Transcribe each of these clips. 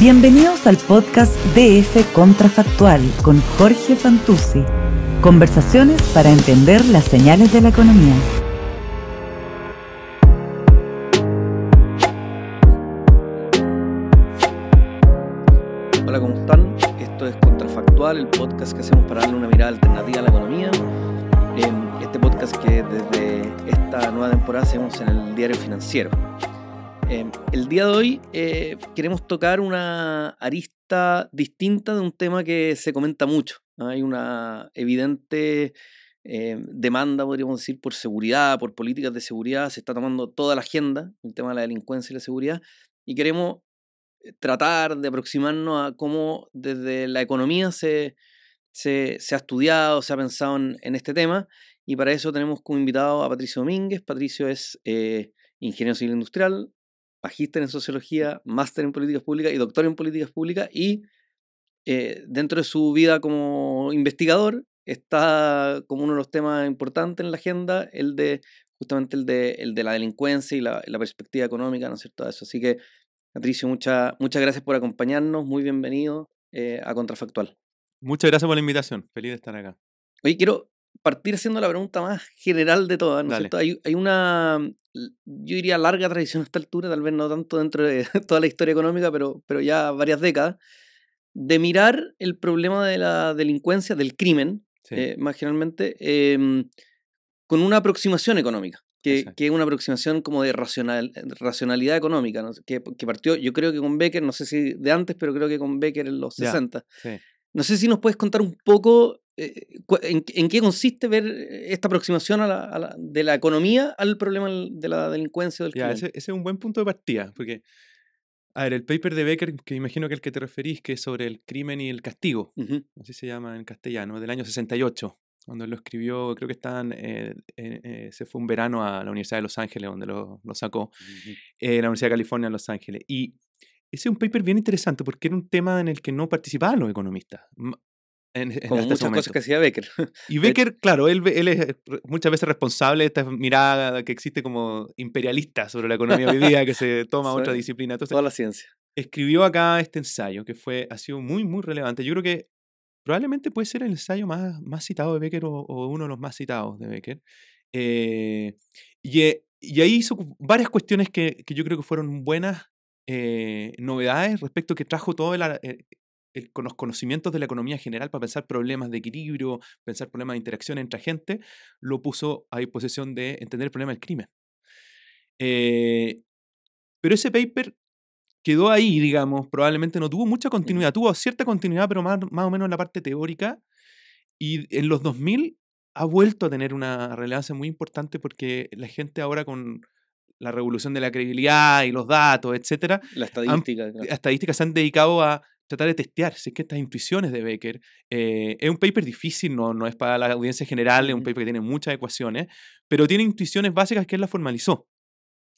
Bienvenidos al podcast DF Contrafactual con Jorge Fantuzzi. Conversaciones para entender las señales de la economía. Hola, ¿cómo están? Esto es Contrafactual, el podcast que hacemos para darle una mirada alternativa a la economía. Este podcast que desde esta nueva temporada hacemos en el Diario Financiero. El día de hoy queremos tocar una arista distinta de un tema que se comenta mucho. Hay una evidente demanda, podríamos decir, por seguridad, por políticas de seguridad. Se está tomando toda la agenda, el tema de la delincuencia y la seguridad, y queremos tratar de aproximarnos a cómo desde la economía se ha estudiado, se ha pensado en este tema, y para eso tenemos como invitado a Patricio Domínguez. Patricio es ingeniero civil industrial, magíster en sociología, máster en políticas públicas y doctor en políticas públicas, y dentro de su vida como investigador está como uno de los temas importantes en la agenda justamente el de la delincuencia y la perspectiva económica, ¿no es cierto? Eso. Así que, Patricio, muchas gracias por acompañarnos, muy bienvenido a Contrafactual. Muchas gracias por la invitación, feliz de estar acá. Oye, quiero partir haciendo la pregunta más general de todas, ¿no es cierto? Hay una, yo diría, larga tradición a esta altura, tal vez no tanto dentro de toda la historia económica, pero ya varias décadas, de mirar el problema de la delincuencia, del crimen, Sí. más generalmente, con una aproximación económica, que es una aproximación como de racionalidad económica, ¿no? que partió, yo creo que con Becker, no sé si de antes, pero creo que con Becker en los 60. Sí. No sé si nos puedes contar un poco en qué consiste ver esta aproximación de la economía al problema de la delincuencia o del crimen. Ese es un buen punto de partida, porque, a ver, el paper de Becker, que imagino que el que te referís, que es sobre el crimen y el castigo, Uh-huh. así se llama en castellano, del año 68, cuando él lo escribió, creo que se fue un verano a la Universidad de Los Ángeles, donde lo sacó, Uh-huh. la Universidad de California en Los Ángeles. Y ese es un paper bien interesante, porque era un tema en el que no participaban los economistas. Como Hasta muchas cosas que hacía Becker. Y Becker, claro, él es muchas veces responsable de esta mirada que existe como imperialista sobre la economía hoy día, que se toma otra disciplina. Entonces, toda la ciencia. escribió acá este ensayo, que ha sido muy, muy relevante. Yo creo que probablemente puede ser el ensayo más citado de Becker o uno de los más citados de Becker. Y ahí hizo varias cuestiones que yo creo que fueron buenas novedades respecto que trajo todo con los conocimientos de la economía general para pensar problemas de equilibrio, pensar problemas de interacción entre agentes, lo puso a disposición de entender el problema del crimen. Pero ese paper quedó ahí, digamos, probablemente no tuvo mucha continuidad, tuvo cierta continuidad, pero más o menos en la parte teórica, y en los 2000 ha vuelto a tener una relevancia muy importante porque la gente ahora con la revolución de la credibilidad y los datos, etcétera, La estadística. Claro. Estadísticas se han dedicado a tratar de testear si es que estas intuiciones de Becker, es un paper difícil, no es para la audiencia general, es un paper que tiene muchas ecuaciones, pero tiene intuiciones básicas que él las formalizó.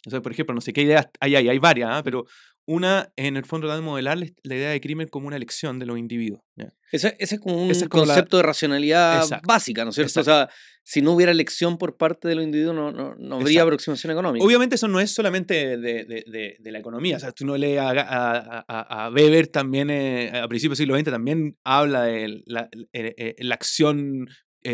O sea, por ejemplo, no sé qué ideas hay varias, pero una, en el fondo, trata de modelar la idea de crimen como una elección de los individuos. Ese es como un Esa es como concepto de racionalidad Exacto. básica, ¿no es cierto? Exacto. O sea, si no hubiera elección por parte de los individuos, no habría aproximación económica. Obviamente eso no es solamente de la economía. O sea, tú no lees a Weber también, a principios del siglo XX, también habla de la acción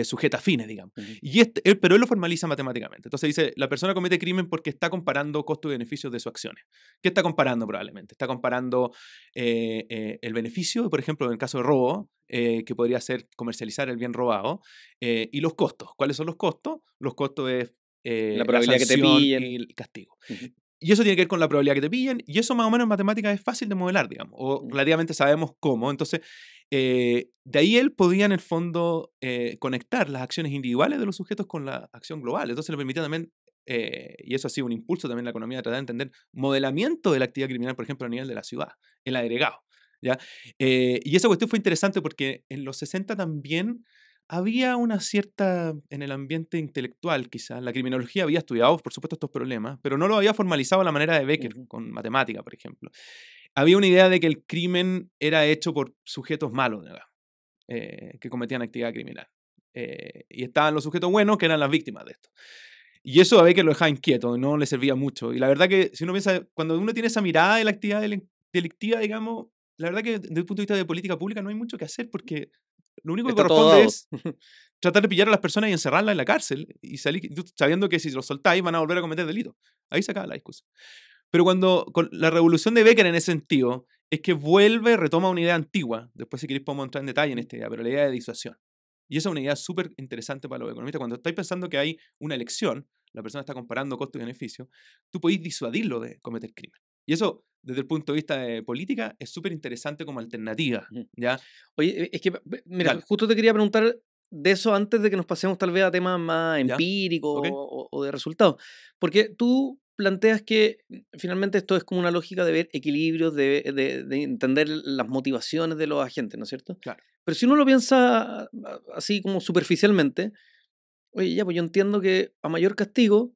sujeta a fines, digamos. Uh-huh. Pero él lo formaliza matemáticamente. Entonces dice, la persona comete crimen porque está comparando costos y beneficios de sus acciones. ¿Qué está comparando probablemente? Está comparando el beneficio, por ejemplo, en el caso de robo, que podría ser comercializar el bien robado, y los costos. ¿Cuáles son los costos? Los costos es la probabilidad que te pillen y el castigo. Uh-huh. Y eso tiene que ver con la probabilidad que te pillen, y eso más o menos en matemáticas es fácil de modelar, digamos, o relativamente sabemos cómo. Entonces, de ahí él podía en el fondo conectar las acciones individuales de los sujetos con la acción global. Entonces le permitía también, y eso ha sido un impulso también en la economía, de tratar de entender modelamiento de la actividad criminal, por ejemplo, a nivel de la ciudad, el agregado. ¿Ya? Y esa cuestión fue interesante porque en los 60 también había una cierta, en el ambiente intelectual quizás, la criminología había estudiado, por supuesto, estos problemas, pero no lo había formalizado a la manera de Becker, con matemática, por ejemplo. Había una idea de que el crimen era hecho por sujetos malos, que cometían actividad criminal. Y estaban los sujetos buenos, que eran las víctimas de esto. Y eso a Becker lo dejaba inquieto, no le servía mucho. Y la verdad que, si uno piensa, cuando uno tiene esa mirada de la actividad delictiva, digamos, la verdad que desde el punto de vista de política pública no hay mucho que hacer porque lo único que Está todo corresponde dado. es tratar de pillar a las personas y encerrarlas en la cárcel y salir sabiendo que si los soltáis van a volver a cometer delitos. Ahí se acaba la discusión. Pero con la revolución de Becker en ese sentido es que retoma una idea antigua, después si queréis podemos entrar en detalle en esta idea, pero la idea de disuasión. Y esa es una idea súper interesante para los economistas. Cuando estáis pensando que hay una elección, la persona está comparando costo y beneficio, tú podéis disuadirlo de cometer crimen. Y eso, desde el punto de vista de política, es súper interesante como alternativa, ¿ya? Oye, es que, mira, Dale. justo te quería preguntar de eso antes de que nos pasemos tal vez a temas más ¿Ya? empíricos ¿Ok? o de resultados. Porque tú planteas que finalmente esto es como una lógica de ver equilibrios, de entender las motivaciones de los agentes, ¿no es cierto? Claro. Pero si uno lo piensa así como superficialmente, oye, ya, pues yo entiendo que a mayor castigo,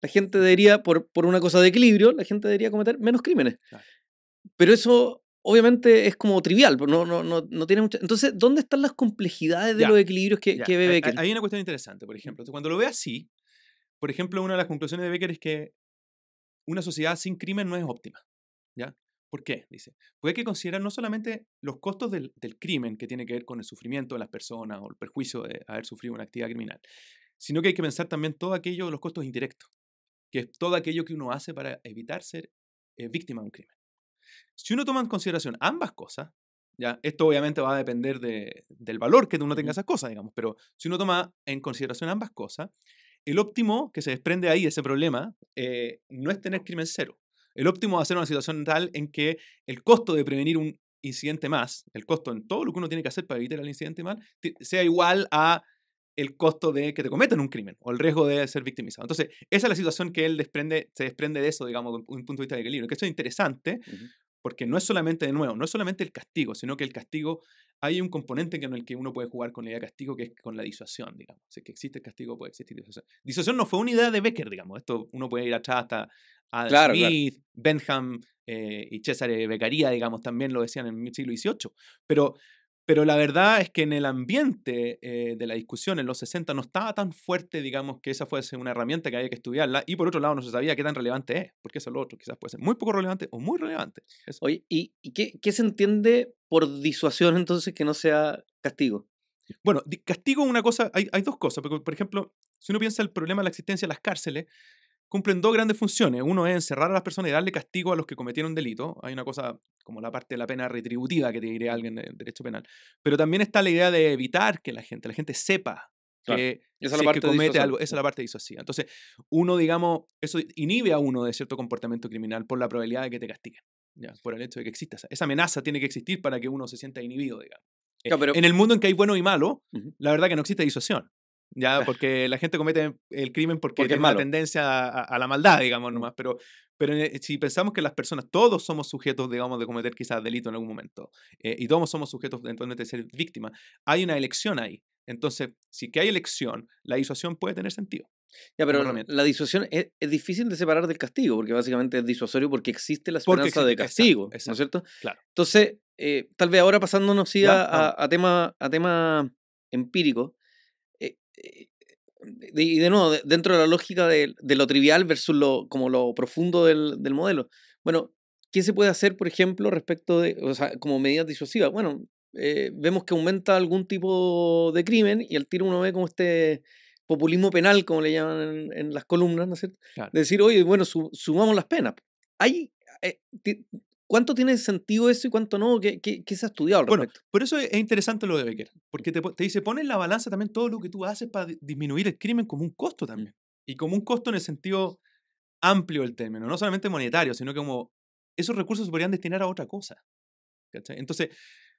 la gente debería, por una cosa de equilibrio, la gente debería cometer menos crímenes. Claro. Pero eso obviamente es como trivial, pues no tiene mucha... Entonces, ¿dónde están las complejidades de Ya, los equilibrios que ya. ve Becker? Hay una cuestión interesante, por ejemplo. Cuando lo ve así, por ejemplo, una de las conclusiones de Becker es que una sociedad sin crimen no es óptima, ¿ya? ¿Por qué? Dice, porque hay que considerar no solamente los costos del crimen que tiene que ver con el sufrimiento de las personas o el perjuicio de haber sufrido una actividad criminal, sino que hay que pensar también todo aquello de los costos indirectos, que es todo aquello que uno hace para evitar ser víctima de un crimen. Si uno toma en consideración ambas cosas, ¿ya? Esto obviamente va a depender del valor que uno tenga esas cosas, digamos, pero si uno toma en consideración ambas cosas, el óptimo que se desprende ahí de ese problema no es tener crimen cero. El óptimo va a ser una situación tal en que el costo de prevenir un incidente más, el costo en todo lo que uno tiene que hacer para evitar el incidente más, sea igual a el costo de que te cometan un crimen o el riesgo de ser victimizado. Entonces, esa es la situación que él se desprende de eso, digamos, desde un punto de vista de equilibrio, que eso es interesante porque no es solamente, de nuevo, no es solamente el castigo, sino que el castigo, hay un componente en el que uno puede jugar con la idea de castigo, que es con la disuasión, digamos. Si es que existe el castigo, puede existir disuasión. Disuasión no fue una idea de Becker, digamos. Esto uno puede ir atrás hasta Adam Claro, Smith, Bentham y Cesare Beccaria, digamos, también lo decían en el siglo XVIII. Pero la verdad es que en el ambiente de la discusión en los 60 no estaba tan fuerte, digamos, que esa fuese una herramienta que había que estudiarla. Y por otro lado, no se sabía qué tan relevante es, porque eso es lo otro. Quizás puede ser muy poco relevante o muy relevante. Eso. Oye, ¿y qué se entiende por disuasión entonces que no sea castigo? Bueno, castigo una cosa, hay dos cosas, porque por ejemplo, si uno piensa el problema de la existencia de las cárceles, cumplen dos grandes funciones. Uno es encerrar a las personas y darle castigo a los que cometieron delito. Hay una cosa como la parte de la pena retributiva que te diría alguien de derecho penal. Pero también está la idea de evitar que la gente sepa Claro. que Esa es la si es que parte comete disuasoria. algo, esa es la parte disuasiva. Entonces, uno, digamos, eso inhibe a uno de cierto comportamiento criminal por la probabilidad de que te castiguen. ¿Ya? Por el hecho de que exista esa amenaza tiene que existir para que uno se sienta inhibido, digamos. Claro, pero... En el mundo en que hay bueno y malo, Ujú. la verdad que no existe disuasión. Ya, Claro, porque la gente comete el crimen porque porque es tiene una malo. tendencia a la maldad, digamos, Mm. nomás. Pero si pensamos que las personas, todos somos sujetos, digamos, de cometer quizás delito en algún momento, y todos somos sujetos eventualmente de ser víctimas, hay una elección ahí. Entonces, si que hay elección, la disuasión puede tener sentido Ya, como pero herramienta. la disuasión es difícil de separar del castigo, porque básicamente es disuasorio porque existe la Porque esperanza de castigo, ¿no es exacto, cierto? claro. Entonces, tal vez ahora pasándonos sí ¿Ya? Vamos. a tema empírico, eh, eh, y de nuevo, dentro de la lógica de lo trivial versus como lo profundo del modelo. Bueno, ¿qué se puede hacer, por ejemplo, respecto de, o sea, como medidas disuasivas? Bueno, vemos que aumenta algún tipo de crimen y al tiro uno ve como este populismo penal, como le llaman en las columnas, ¿no es cierto? Claro. De decir, oye, bueno, sumamos las penas. Hay, eh, ti- ¿Cuánto tiene sentido eso y cuánto no? ¿Qué se ha estudiado al Bueno, respecto? por eso es interesante lo de Becker, porque te dice, pon en la balanza también todo lo que tú haces para disminuir el crimen como un costo también. Y como un costo en el sentido amplio del término, no solamente monetario, sino que como esos recursos se podrían destinar a otra cosa. ¿Cachai? Entonces,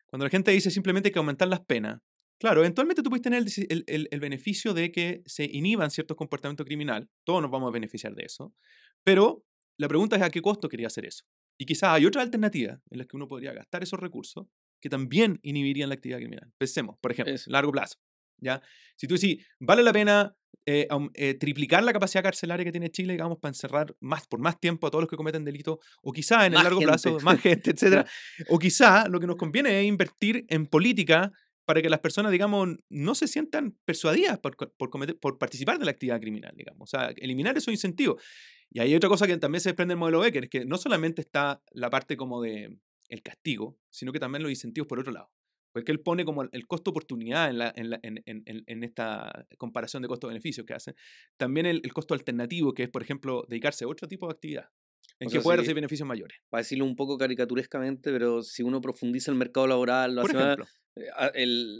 cuando la gente dice simplemente hay que aumentar las penas, claro, eventualmente tú puedes tener el beneficio de que se inhiban ciertos comportamientos criminales, todos nos vamos a beneficiar de eso, pero la pregunta es a qué costo quería hacer eso. Y quizás hay otras alternativas en las que uno podría gastar esos recursos que también inhibirían la actividad criminal. Pensemos, por ejemplo, Eso. largo plazo. ¿Ya? Si tú decís, vale la pena triplicar la capacidad carcelaria que tiene Chile, digamos, para encerrar por más tiempo a todos los que cometen delitos, o quizá en el Más largo gente. plazo, más gente, etcétera, o quizá lo que nos conviene es invertir en política para que las personas, digamos, no se sientan persuadidas por participar de la actividad criminal, digamos. O sea, eliminar esos incentivos. Y hay otra cosa que también se desprende del modelo Becker, es que no solamente está la parte como de el castigo, sino que también los incentivos por otro lado. Porque él pone como el costo-oportunidad en esta comparación de costo-beneficio que hace. También el costo alternativo, que es, por ejemplo, dedicarse a otro tipo de actividad, en O que sea, puede si, recibir beneficios mayores. para decirlo un poco caricaturescamente, pero si uno profundiza el mercado laboral, lo Por hace más, ejemplo,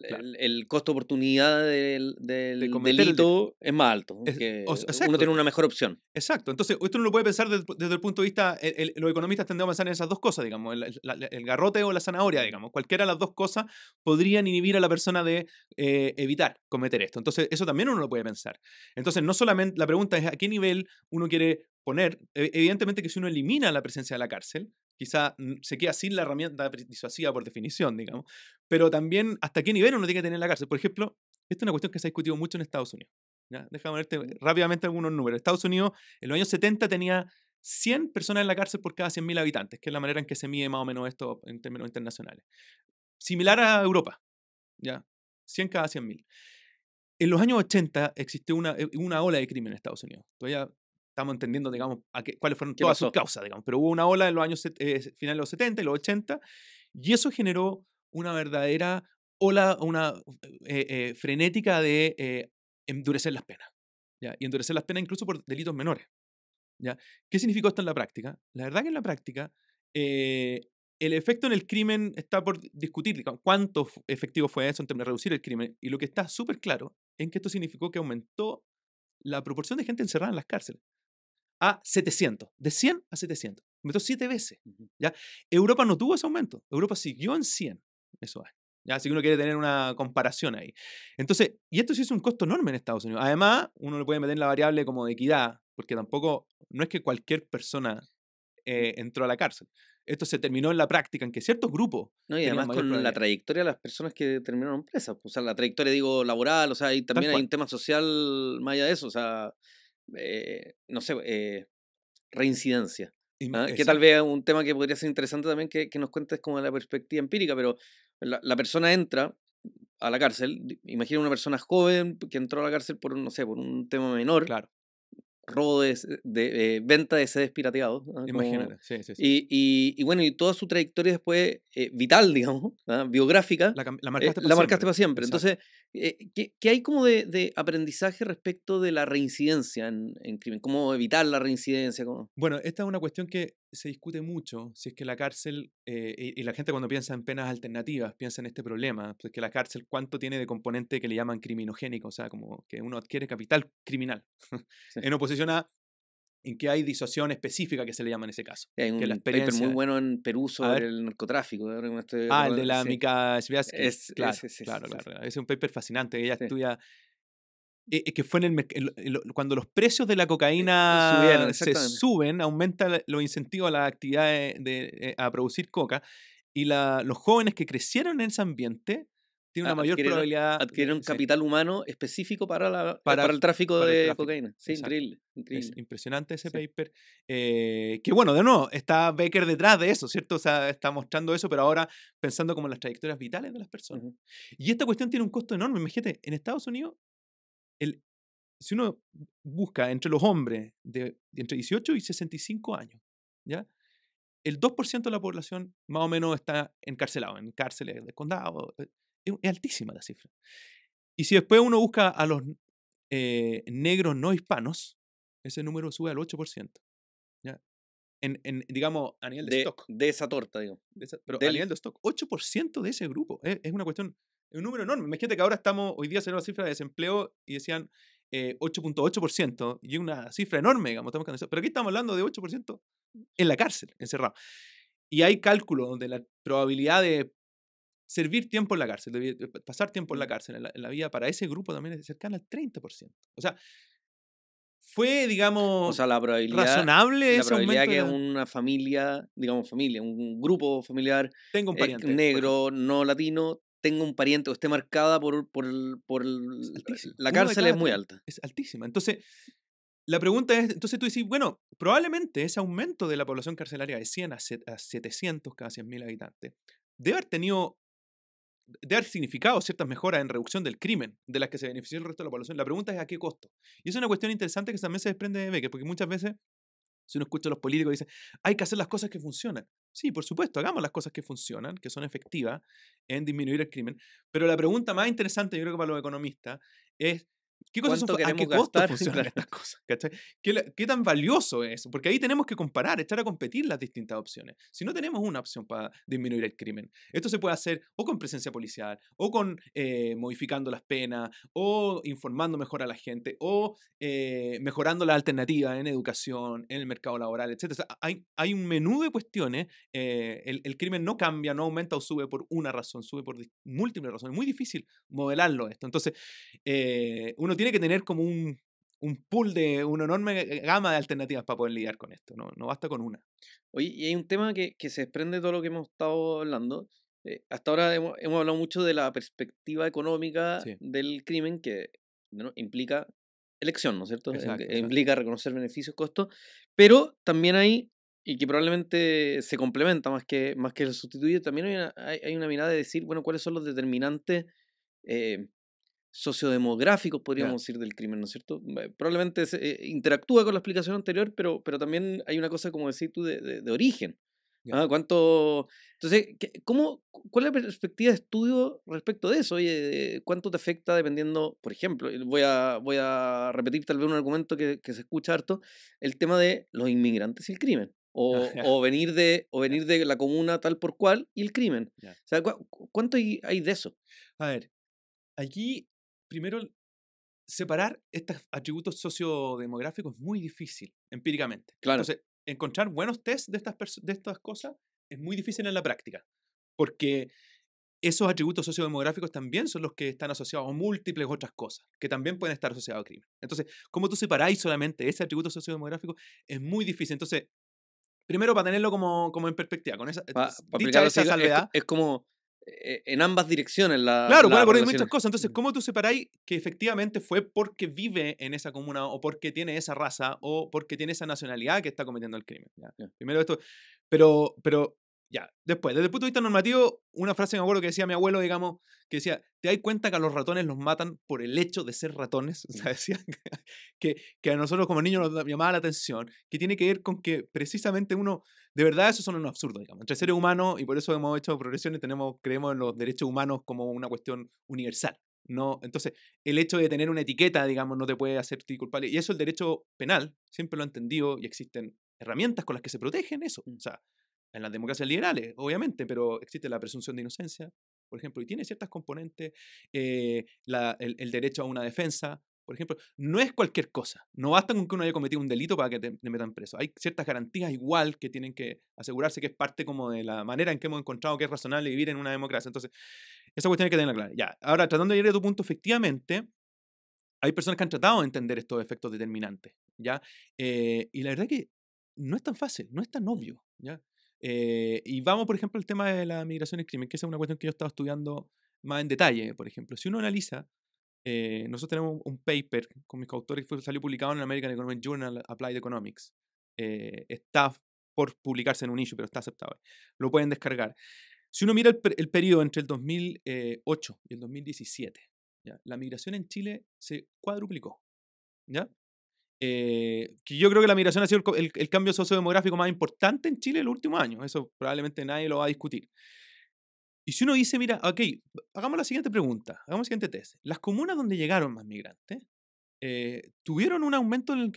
claro, el costo-oportunidad de del cometer el delito. delito es más alto, que uno Exacto. tiene una mejor opción. Exacto, entonces esto uno lo puede pensar desde el punto de vista, los economistas tendemos a pensar en esas dos cosas, digamos, el garrote o la zanahoria, digamos, cualquiera de las dos cosas podrían inhibir a la persona de evitar cometer esto, entonces eso también uno lo puede pensar. Entonces no solamente, la pregunta es a qué nivel uno quiere poner, evidentemente que si uno elimina la presencia de la cárcel, quizá se queda sin la herramienta disuasiva por definición, digamos, pero también hasta qué nivel uno tiene que tener la cárcel. Por ejemplo, esta es una cuestión que se ha discutido mucho en Estados Unidos. ¿Ya? Déjame ponerte rápidamente algunos números. Estados Unidos en los años 70 tenía 100 personas en la cárcel por cada 100.000 habitantes, que es la manera en que se mide más o menos esto en términos internacionales. Similar a Europa, ¿ya? 100 cada 100.000. En los años 80 existió una ola de crimen en Estados Unidos. Todavía estamos entendiendo, digamos, cuáles fueron ¿Qué todas sus pasó? causas, digamos, pero hubo una ola en los años finales de los 70 y los 80, y eso generó una verdadera ola, una frenética de endurecer las penas. ¿Ya? Y endurecer las penas incluso por delitos menores. ¿Ya? ¿Qué significó esto en la práctica? La verdad que en la práctica el efecto en el crimen está por discutir, digamos, cuánto efectivo fue eso en términos de reducir el crimen. Y lo que está súper claro es que esto significó que aumentó la proporción de gente encerrada en las cárceles a 700, de 100 a 700. Aumentó 7 veces. ¿Ya? Europa no tuvo ese aumento. Europa siguió en 100 esos años. ¿Ya? Así que uno quiere tener una comparación ahí. Entonces, y esto sí es un costo enorme en Estados Unidos. Además, uno le puede meter la variable como de equidad, porque tampoco, no es que cualquier persona entró a la cárcel. Esto se terminó en la práctica en que ciertos grupos No, y tenían además mayor con la probabilidad. trayectoria de las personas que terminaron presas, o sea, la trayectoria, digo, laboral, o sea, y Tal también hay cual. un tema social más allá de eso, o sea, no sé, reincidencia. ¿Ah? Que tal Exacto. vez es un tema que podría ser interesante también que nos cuentes como la perspectiva empírica, pero la persona entra a la cárcel, imagina una persona joven que entró a la cárcel por, no sé, por un tema menor, Claro. robo venta de CDs pirateados, ¿ah? Imagínate. Sí, sí, sí. Y bueno, y toda su trayectoria después vital, digamos, ¿ah? Biográfica, La marcaste para la marcaste siempre. para siempre. Exacto. Entonces, ¿qué hay como de aprendizaje respecto de la reincidencia en crimen? ¿Cómo evitar la reincidencia? ¿Cómo? Bueno, esta es una cuestión que se discute mucho, si es que la cárcel, y la gente cuando piensa en penas alternativas, piensa en este problema, pues que la cárcel cuánto tiene de componente que le llaman criminogénico, o sea, como que uno adquiere capital criminal, Sí. en oposición a en que hay disuasión específica que se le llama en ese caso, Hay que la un paper muy experiencia, bueno en Perú a sobre ver, el narcotráfico, ahora que me estoy el de acordando. la Sí, Mika Swiatsky, claro, ese, sí, sí, claro, sí, claro, claro, es un paper fascinante, ella sí. estudia que fue cuando los precios de la Subieron, cocaína se exactamente. suben, aumenta los incentivos a las actividades a producir coca, y los jóvenes que crecieron en ese ambiente tienen una mayor Adquirieron, probabilidad adquirieron sí, capital humano específico para para, el tráfico para el de tráfico. cocaína. Sí, Exacto. increíble, Es increíble. impresionante ese Sí. paper. Que bueno, de nuevo, está Becker detrás de eso, ¿cierto? O sea, está mostrando eso, pero ahora pensando como en las trayectorias vitales de las personas. Ujú. Y esta cuestión tiene un costo enorme. Imagínate, en Estados Unidos, el, si uno busca entre los hombres de entre 18 y 65 años, ¿ya? El 2% de la población más o menos está encarcelado, en cárceles de condado. Es altísima la cifra. Y si después uno busca a los negros no hispanos, ese número sube al 8%. ¿Ya? Digamos, a nivel de stock. De esa torta, digo. Pero a nivel Del, de stock, 8% de ese grupo. Es una cuestión, es un número enorme. Imagínate que ahora hoy día salió la cifra de desempleo y decían 8.8%, y es una cifra enorme, digamos, pero aquí estamos hablando de 8% en la cárcel, encerrado. Y hay cálculos donde la probabilidad de servir tiempo en la cárcel, de pasar tiempo en la cárcel, en la vida, para ese grupo también es cercana al 30%. O sea, fue, o digamos, sea, razonable la ese probabilidad aumento de que la... una familia, digamos familia, un grupo familiar Tengo un pariente, por ejemplo. negro, no latino, tenga un pariente o esté marcada Es altísima. la Uno de cárcel es cada muy 3 alta. es altísima. Entonces, la pregunta es, entonces tú decís, bueno, probablemente ese aumento de la población carcelaria de 100 a 700 cada 100.000 habitantes debe haber tenido, debe haber significado ciertas mejoras en reducción del crimen de las que se benefició el resto de la población. La pregunta es a qué costo. Y es una cuestión interesante que también se desprende de Becker, porque muchas veces, si uno escucha a los políticos, dicen, hay que hacer las cosas que funcionan. Sí, por supuesto, hagamos las cosas que funcionan, que son efectivas en disminuir el crimen. Pero la pregunta más interesante, yo creo que para los economistas, es ¿qué cosas son, ¿Cuánto ¿a qué queremos costo gastar? funcionan Claro. estas cosas? ¿Cachai? ¿Qué tan valioso es eso? Porque ahí tenemos que comparar, echar a competir las distintas opciones. Si no tenemos una opción para disminuir el crimen, esto se puede hacer o con presencia policial, o con modificando las penas, o informando mejor a la gente, o mejorando la alternativa en educación, en el mercado laboral, etc. O sea, hay un menú de cuestiones. El crimen no cambia, no aumenta o sube por una razón, sube por múltiples razones. Es muy difícil modelarlo esto. Entonces, uno tiene que tener como un pool de una enorme gama de alternativas para poder lidiar con esto. No basta con una. Oye, y hay un tema que se desprende de todo lo que hemos estado hablando. Hasta ahora hemos hablado mucho de la perspectiva económica Sí, del crimen que ¿no? implica elección, ¿no es cierto? exacto. Implica reconocer beneficios, costos, pero también hay, y que probablemente se complementa más que se sustituye, también hay una mirada de decir, bueno, cuáles son los determinantes eh, sociodemográficos, Ya, podríamos decir, del crimen, ¿no es cierto? Probablemente interactúa con la explicación anterior, pero también hay una cosa, como decís tú, de origen. ya. Ah, ¿cuánto? Entonces, ¿cuál es la perspectiva de estudio respecto de eso? Oye, ¿cuánto te afecta dependiendo, por ejemplo, voy a repetir tal vez un argumento que se escucha harto, el tema de los inmigrantes y el crimen? Ya, O, ya, o venir de la comuna tal por cual y el crimen. ya. O sea, ¿cuánto hay de eso? A ver, aquí primero separar estos atributos sociodemográficos es muy difícil empíricamente. Claro. Entonces, encontrar buenos test de estas cosas es muy difícil en la práctica, porque esos atributos sociodemográficos también son los que están asociados a múltiples otras cosas, que también pueden estar asociados al crimen. Entonces, ¿cómo tú separáis solamente ese atributo sociodemográfico? Es muy difícil. Entonces, primero para tenerlo como en perspectiva, con esa, Para dicha aplicarlo así, esa salvedad. es como en ambas direcciones Claro, puede las ocurrir muchas relaciones. cosas. Entonces, ¿cómo tú separáis que efectivamente fue porque vive en esa comuna o porque tiene esa raza o porque tiene esa nacionalidad que está cometiendo el crimen? ¿Ya? Ya. Primero esto, pero ya, después, desde el punto de vista normativo, una frase que me acuerdo que decía mi abuelo, digamos, que decía, ¿te das cuenta que a los ratones los matan por el hecho de ser ratones? O sea, decía que a nosotros como niños nos llamaba la atención, que tiene que ver con que precisamente uno, de verdad, eso son unos absurdos, digamos, entre seres humanos, y por eso hemos hecho progresiones, creemos en los derechos humanos como una cuestión universal. No, entonces, el hecho de tener una etiqueta, digamos, no te puede hacer culpable. Y eso el derecho penal, siempre lo ha entendido y existen herramientas con las que se protegen eso. O sea, en las democracias liberales, obviamente, pero existe la presunción de inocencia, por ejemplo, y tiene ciertas componentes, el derecho a una defensa, por ejemplo, no es cualquier cosa. No basta con que uno haya cometido un delito para que te metan preso. Hay ciertas garantías igual que tienen que asegurarse que es parte como de la manera en que hemos encontrado que es razonable vivir en una democracia. Entonces, esa cuestión hay que tenerla clara. Ya, ahora, tratando de ir a tu punto, efectivamente, hay personas que han tratado de entender estos efectos determinantes, ¿ya? Y la verdad que no es tan fácil, no es tan obvio, ¿ya? Y vamos, por ejemplo, al tema de la migración y el crimen, que esa es una cuestión que yo he estado estudiando más en detalle, por ejemplo. Si uno analiza, nosotros tenemos un paper con mis coautores que salió publicado en el American Economic Journal Applied Economics. Está por publicarse en un issue, pero está aceptado. Lo pueden descargar. Si uno mira el periodo entre el 2008 y el 2017, ¿ya? La migración en Chile se cuadruplicó, ¿ya? Que yo creo que la migración ha sido el cambio sociodemográfico más importante en Chile en los últimos años. Eso probablemente nadie lo va a discutir. Y si uno dice, mira, ok, hagamos la siguiente pregunta, hagamos el siguiente test. Las comunas donde llegaron más migrantes, ¿tuvieron un aumento en el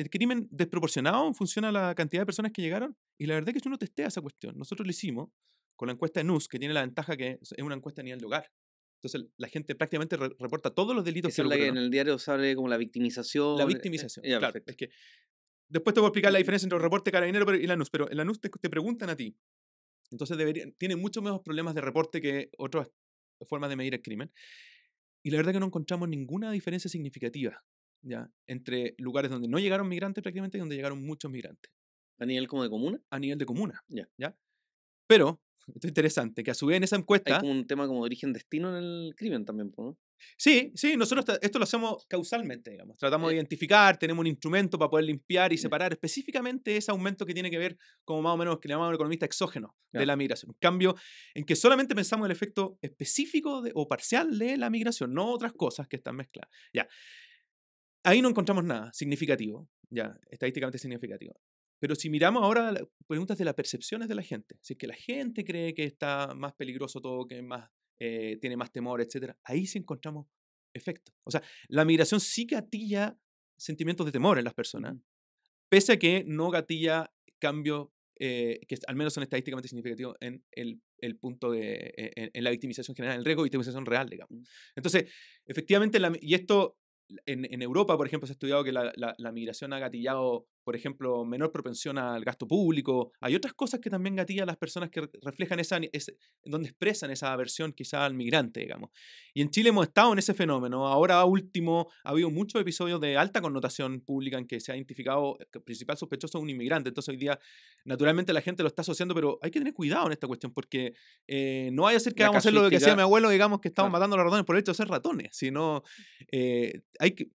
crimen desproporcionado en función a la cantidad de personas que llegaron? Y la verdad es que si uno testea esa cuestión, nosotros lo hicimos con la encuesta de NUS, que tiene la ventaja que es una encuesta a nivel de hogar. Entonces la gente prácticamente reporta todos los delitos Esa que es le la que en ocurrieron. el diario sale como la La victimización. victimización, Ya, claro. perfecto. Es que después te voy a explicar la diferencia entre el reporte carabinero y la NUS, pero en la NUS te preguntan a ti. Entonces tiene muchos menos problemas de reporte que otras formas de medir el crimen. Y la verdad que no encontramos ninguna diferencia significativa, ¿ya? Entre lugares donde no llegaron migrantes prácticamente y donde llegaron muchos migrantes A nivel como de comuna. a nivel de comuna, Ya. ¿ya? Pero, esto es interesante, que a su vez en esa Hay encuesta, como un tema como de origen-destino en el crimen también, po, ¿no? sí, nosotros esto lo hacemos causalmente, digamos. Tratamos de Eh, identificar, tenemos un instrumento para poder limpiar y ya, separar específicamente ese aumento que tiene que ver, como más o menos que le llamamos economista exógeno de ya. la migración. En cambio, en que solamente pensamos el efecto específico o parcial de la migración, no otras cosas que están mezcladas. Ya. Ahí no encontramos nada significativo, ya, estadísticamente significativo. Pero si miramos ahora preguntas de las percepciones de la gente, si es que la gente cree que está más peligroso todo, que más, tiene más temor, etcétera, ahí sí encontramos efectos. O sea, la migración sí gatilla sentimientos de temor en las personas, pese a que no gatilla cambios que al menos son estadísticamente significativos en el punto de en la victimización general, el riesgo de victimización real, digamos. Entonces, efectivamente, y esto en Europa, por ejemplo, se ha estudiado que la migración ha gatillado, por ejemplo, menor propensión al gasto público. Hay otras cosas que también gatillan a las personas que reflejan donde expresan esa aversión quizá al migrante, digamos. Y en Chile hemos estado en ese fenómeno. Ahora último, ha habido muchos episodios de alta connotación pública en que se ha identificado que el principal sospechoso es un inmigrante. Entonces hoy día, naturalmente, la gente lo está asociando, pero hay que tener cuidado en esta cuestión porque no vaya a ser que La vamos a hacer lo que decía mi casuística, abuelo, digamos, que estamos claro. matando a los ratones por el hecho de ser ratones, sino hay que...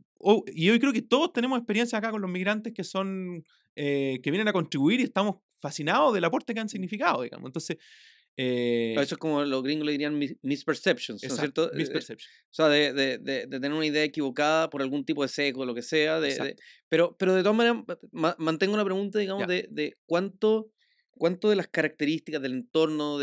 y yo creo que todos tenemos experiencia acá con los migrantes que son que vienen a contribuir y estamos fascinados del aporte que han significado, digamos. Entonces, Eso es como los gringos le dirían misperceptions, ¿no es exacto, cierto? misperception. O sea, de tener una idea equivocada por algún tipo de sesgo, lo que sea. Exacto. Pero de todas maneras, mantengo una pregunta, digamos, Ya. de cuánto de las características del entorno,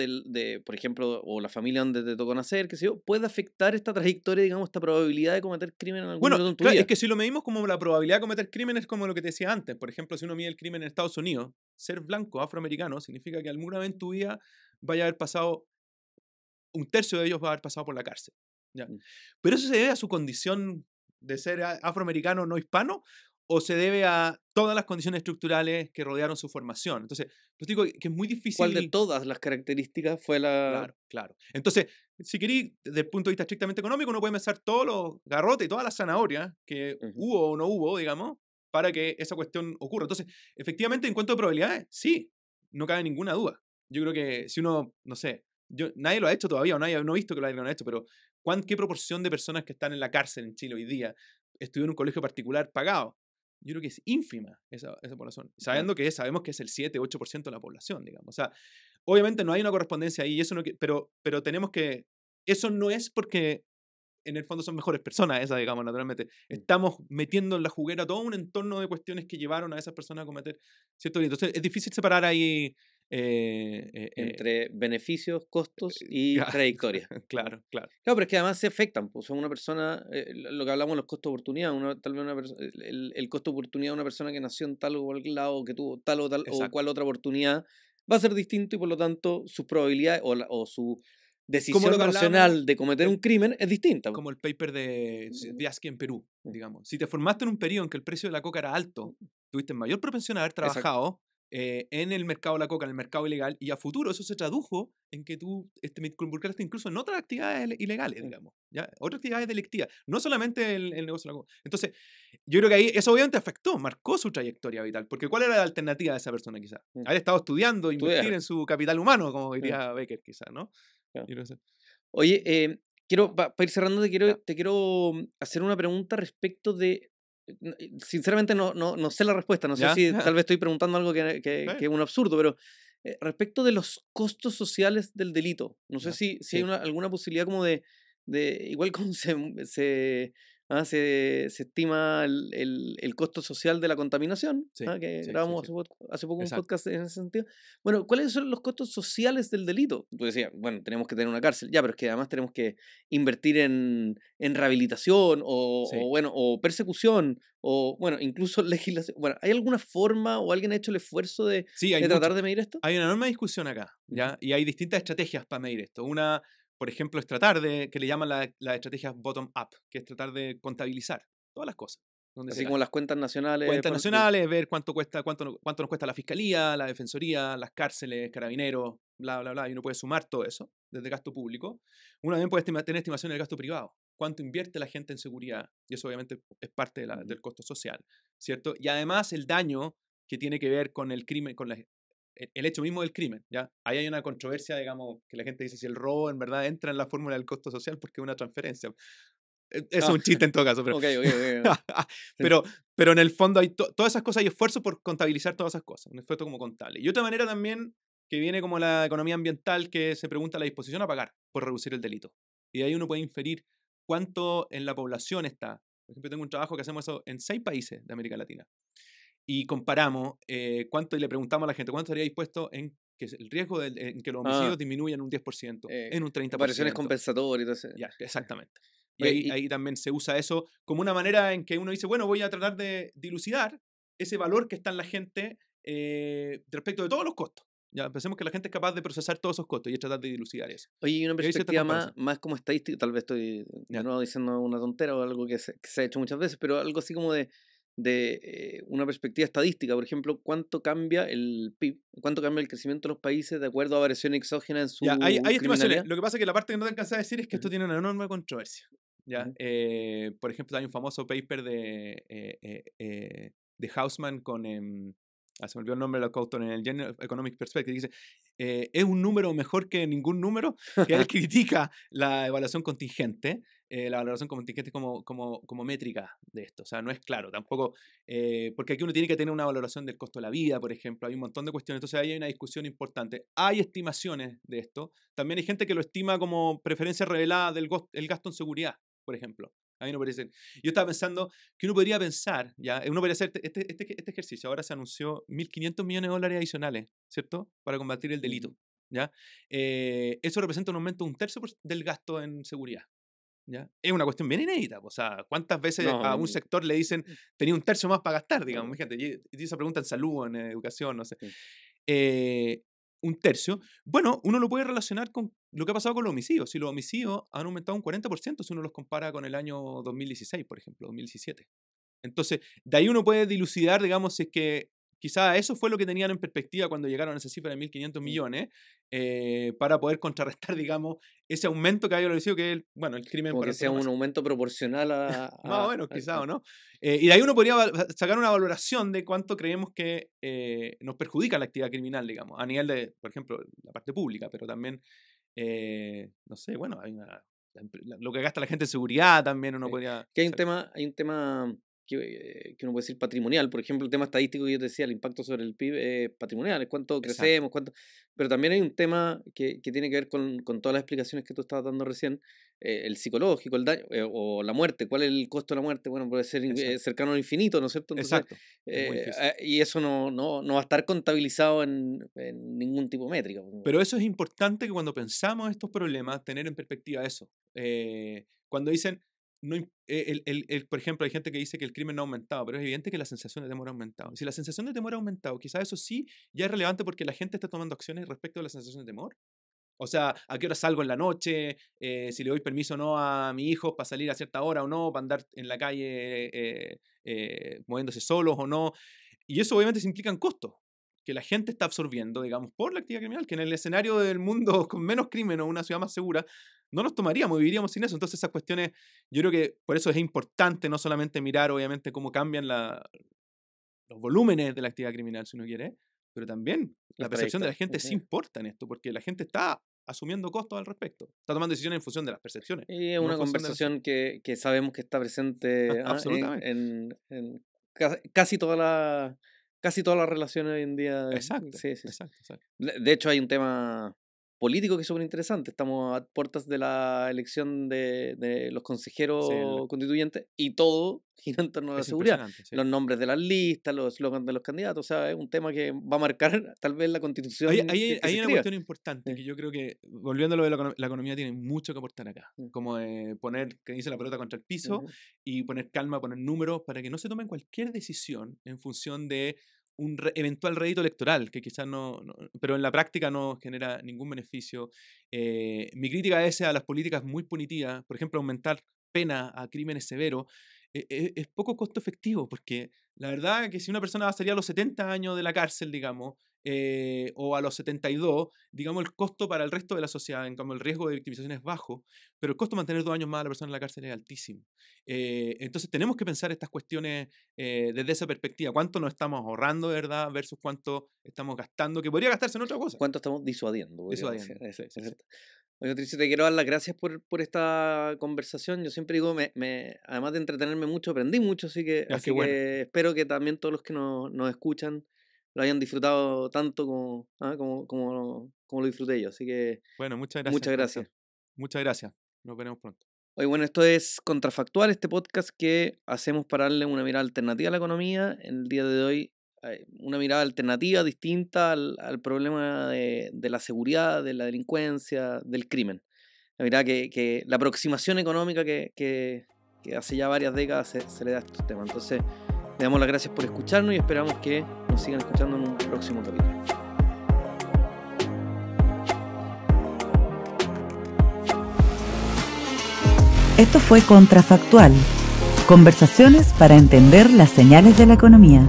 por ejemplo, o la familia donde te tocó nacer, qué sé yo, puede afectar esta trayectoria, digamos, esta probabilidad de cometer crimen en algún Bueno, minuto en tu claro, es vida. que si lo medimos como la probabilidad de cometer crimen es como lo que te decía antes. Por ejemplo, si uno mide el crimen en Estados Unidos, ser blanco, afroamericano, significa que alguna vez en tu vida vaya a haber pasado, un tercio de ellos va a haber pasado por la cárcel. ¿Ya? Mm. Pero eso se debe a su condición de ser afroamericano no hispano o se debe a todas las condiciones estructurales que rodearon su formación. Entonces, pues digo que es muy ¿Cuál de difícil. todas las características fue la... Claro, claro. Entonces, si queréis, desde el punto de vista estrictamente económico, uno puede pensar todos los garrotes y todas las zanahorias que Ujú. hubo o no hubo, digamos, para que esa cuestión ocurra. Entonces, efectivamente, en cuanto a probabilidades, sí, no cabe ninguna duda. Yo creo que si uno, no sé, nadie lo ha hecho todavía, o nadie no he visto que lo hayan hecho, pero ¿qué proporción de personas que están en la cárcel en Chile hoy día estudian en un colegio particular pagado? Yo creo que es ínfima esa población. Sabemos que es el 7-8% de la población, digamos. O sea, obviamente no hay una correspondencia ahí, eso no, pero tenemos que... Eso no es porque en el fondo son mejores personas, esas, digamos, naturalmente. Estamos metiendo en la juguera todo un entorno de cuestiones que llevaron a esas personas a cometer cierto delito. Entonces, es difícil separar ahí... Entre beneficios, costos y claro, trayectoria. claro, claro. Claro, pero es que además se afectan. Pues son una persona, lo que hablamos de los costos de oportunidad, tal vez el costo de oportunidad de una persona que nació en tal o cual lado, que tuvo tal o Exacto. cual otra oportunidad, va a ser distinto y por lo tanto sus probabilidades o su Como lo decisión que hablábamos, racional de cometer un el, crimen es distinta. como el paper de Biaski en Perú, Mm. digamos. Si te formaste en un periodo en que el precio de la coca era alto, tuviste mayor propensión a haber Exacto. trabajado en el mercado de la coca, en el mercado ilegal, y a futuro eso se tradujo en que tú me involucraste incluso en otras actividades ilegales, digamos, ¿ya? Otras actividades delictivas, no solamente el negocio de la coca. Entonces, yo creo que ahí eso obviamente afectó, marcó su trayectoria vital, porque ¿cuál era la alternativa de esa persona quizás? Mm. Haber estado estudiando, invertir Estudiar. en su capital humano, como Mm. diría Becker quizás, ¿no? Claro. Yo no sé. Oye, para ir cerrando, Ya. te quiero hacer una pregunta respecto de. Sinceramente no sé la respuesta, no sé ¿Ya? si tal vez estoy preguntando algo Está que bien. es un absurdo, pero respecto de los costos sociales del delito, no sé Ya. si hay Sí. alguna posibilidad como igual como se estima el costo social de la contaminación, Sí, que sí, sí, grabamos sí. hace poco un Exacto. podcast en ese sentido. Bueno, ¿cuáles son los costos sociales del delito? Tú decías, bueno, tenemos que tener una cárcel, ya, pero es que además tenemos que invertir en rehabilitación Sí. bueno, o persecución, o bueno, incluso legislación. Bueno, ¿hay alguna forma o alguien ha hecho el esfuerzo Sí, hay de mucho. tratar de medir esto? Hay una enorme discusión acá, Ujú. ¿ya? Y hay distintas estrategias para medir esto. Una, por ejemplo, es tratar de, que le llaman las estrategias bottom-up, que es tratar de contabilizar todas las cosas, donde se Así como gastan. las cuentas nacionales. Cuentas nacionales, ver cuánto cuesta, cuánto nos cuesta la fiscalía, la defensoría, las cárceles, carabineros, bla, bla, bla, y uno puede sumar todo eso desde gasto público. Uno también puede tener estimación del gasto privado, cuánto invierte la gente en seguridad, y eso obviamente es parte del costo social, ¿cierto? Y además el daño que tiene que ver con el crimen, con el hecho mismo del crimen, ¿ya? Ahí hay una controversia, digamos, que la gente dice si el robo en verdad entra en la fórmula del costo social porque es una transferencia. Es Ah, un chiste en todo caso, pero, ok, ok, ok. Sí. pero, pero en el fondo hay todas esas cosas, hay esfuerzo por contabilizar todas esas cosas, un esfuerzo como contable. Y otra manera también que viene como la economía ambiental, que se pregunta la disposición a pagar por reducir el delito. Y de ahí uno puede inferir cuánto en la población está. Por ejemplo, tengo un trabajo que hacemos eso en 6 países de América Latina. y comparamos cuánto, y le preguntamos a la gente cuánto estaría dispuesto en que el riesgo en que los homicidios disminuyan un 10%, en un Reparaciones 30%. compensatorias y todo eso. Ya, exactamente. Y Oye, ahí también se usa eso como una manera en que uno dice, bueno, voy a tratar de dilucidar ese valor que está en la gente respecto de todos los costos. Ya, pensemos que la gente es capaz de procesar todos esos costos y es tratar de dilucidar eso. Oye, y una Y hay cierta perspectiva más, comparación. más como estadística, tal vez estoy de Ya. nuevo diciendo una tontera o algo que se ha hecho muchas veces, pero algo así como de una perspectiva estadística. Por ejemplo, ¿cuánto cambia el PIB? ¿Cuánto cambia el crecimiento de los países de acuerdo a variaciones exógenas en Ya, hay su estimaciones. criminalidad? Lo que pasa es que la parte que no te alcanza a decir es que esto Ujú, tiene una enorme controversia. ¿Ya? ujú. Por ejemplo, hay un famoso paper de Hausman con... se me olvidó el nombre del coautor en el General Economic Perspective, dice, es un número mejor que ningún número, que él critica la evaluación contingente, como métrica de esto. O sea, no es claro tampoco, porque aquí uno tiene que tener una valoración del costo de la vida, por ejemplo, hay un montón de cuestiones, entonces ahí hay una discusión importante. Hay estimaciones de esto, también hay gente que lo estima como preferencia revelada del el gasto en seguridad, por ejemplo. A mí no parece. Yo estaba pensando que uno podría pensar, ya, uno podría hacer este ejercicio. Ahora se anunció 1.500 millones de dólares adicionales, ¿cierto? Para combatir el delito, Ujú. ¿ya? Eso representa un aumento de un tercio del gasto en seguridad, ¿ya? Es una cuestión bien inédita, o sea, ¿cuántas veces No, a un sector le dicen tenía un tercio más para gastar, digamos? Fíjate, y esa pregunta en salud o en educación, no sé. sí. Eh, un tercio. Bueno, uno lo puede relacionar con lo que ha pasado con los homicidios. Si los homicidios han aumentado un 40% si uno los compara con el año 2016, por ejemplo, 2017. Entonces, de ahí uno puede dilucidar, digamos, si es que quizá eso fue lo que tenían en perspectiva cuando llegaron a esa cifra de 1.500 Mm. millones, para poder contrarrestar, digamos, ese aumento que había establecido, que es, bueno, el crimen Como por que sea un antonomasia. aumento proporcional Más o menos, quizá, ¿o claro. no? Y de ahí uno podría sacar una valoración de cuánto creemos que nos perjudica la actividad criminal, digamos, a nivel de, por ejemplo, la parte pública, pero también, no sé, bueno, lo que gasta la gente en seguridad también uno Sí. podría... Que hay un tema que uno puede decir patrimonial, por ejemplo, el tema estadístico que yo te decía, el impacto sobre el PIB es patrimonial, es cuánto Exacto. crecemos, cuánto... Pero también hay un tema que tiene que ver con todas las explicaciones que tú estabas dando recién, el psicológico, el daño, o la muerte, ¿cuál es el costo de la muerte? Bueno, puede ser Exacto. cercano al infinito, ¿no es cierto? Entonces, Exacto. Es muy difícil. y eso no va a estar contabilizado en ningún tipo de métrica. Pero eso es importante que cuando pensamos estos problemas, tener en perspectiva eso. Cuando dicen, no, por ejemplo, hay gente que dice que el crimen no ha aumentado, pero es evidente que la sensación de temor ha aumentado. Si la sensación de temor ha aumentado, quizás eso sí ya es relevante porque la gente está tomando acciones respecto a la sensación de temor. O sea, a qué hora salgo en la noche, si le doy permiso o no a mi hijo para salir a cierta hora o no, para andar en la calle moviéndose solos o no. Y eso obviamente se implican costos que la gente está absorbiendo, digamos, por la actividad criminal, que en el escenario del mundo con menos crimen o una ciudad más segura, no nos tomaríamos, viviríamos sin eso. Entonces esas cuestiones, yo creo que por eso es importante no solamente mirar, obviamente, cómo cambian los volúmenes de la actividad criminal, si uno quiere, pero también la Las percepción de la trayectorias. gente sí importa en esto, porque la gente está asumiendo costos al respecto, está tomando decisiones en función de las percepciones, Y es no en una función de las... conversación que sabemos que está presente Absolutamente. en casi todas las relaciones hoy en día. Exacto, Sí, sí, sí. exacto, exacto. De hecho, hay un tema político que es súper interesante. Estamos a puertas de la elección de los Sí, consejeros constituyentes y todo gira en torno a la es seguridad. impresionante, sí. Los nombres de las listas, los slogans de los candidatos. O sea, es un tema que va a marcar tal vez la Ahí, constitución ahí, que se hay una escriba. cuestión importante Sí, que yo creo que, volviendo a lo de la economía, tiene mucho que aportar acá. sí, Como poner, que dice la pelota contra el piso ujú. y poner calma, poner números para que no se tomen cualquier decisión en función de un eventual rédito electoral, que quizás pero en la práctica no genera ningún beneficio. Mi crítica es a las políticas muy punitivas, por ejemplo, aumentar pena a crímenes severos, es poco costo efectivo, porque la verdad que si una persona va a salir a los 70 años de la cárcel, digamos, o a los 72, digamos, el costo para el resto de la sociedad, en cambio el riesgo de victimización es bajo, pero el costo de mantener 2 años más a la persona en la cárcel es altísimo. Entonces tenemos que pensar estas cuestiones desde esa perspectiva. ¿Cuánto nos estamos ahorrando, de verdad, versus cuánto estamos gastando, que podría gastarse en otra cosa? ¿Cuánto estamos disuadiendo? Eso Podríamos decir. adiendo. Sí, sí, sí. ¿Cierto? Oye, Patricio, te quiero dar las gracias por esta conversación. Yo siempre digo, además de entretenerme mucho, aprendí mucho, así que, Ya, qué así bueno. que espero que también todos los que nos escuchan lo hayan disfrutado tanto como lo disfruté yo. Así que Bueno, muchas gracias, muchas Sebastián. gracias. Muchas gracias. Nos veremos pronto. Oye, bueno, esto es Contrafactual, este podcast que hacemos para darle una mirada alternativa a la economía. En el día de hoy, una mirada alternativa, distinta al problema de la seguridad, de la delincuencia, del crimen. La mirada que la aproximación económica que hace ya varias décadas se le da a estos temas. Entonces, le damos las gracias por escucharnos y esperamos que nos sigan escuchando en un próximo capítulo. Esto fue Contrafactual, conversaciones para entender las señales de la economía,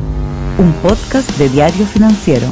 un podcast de Diario Financiero.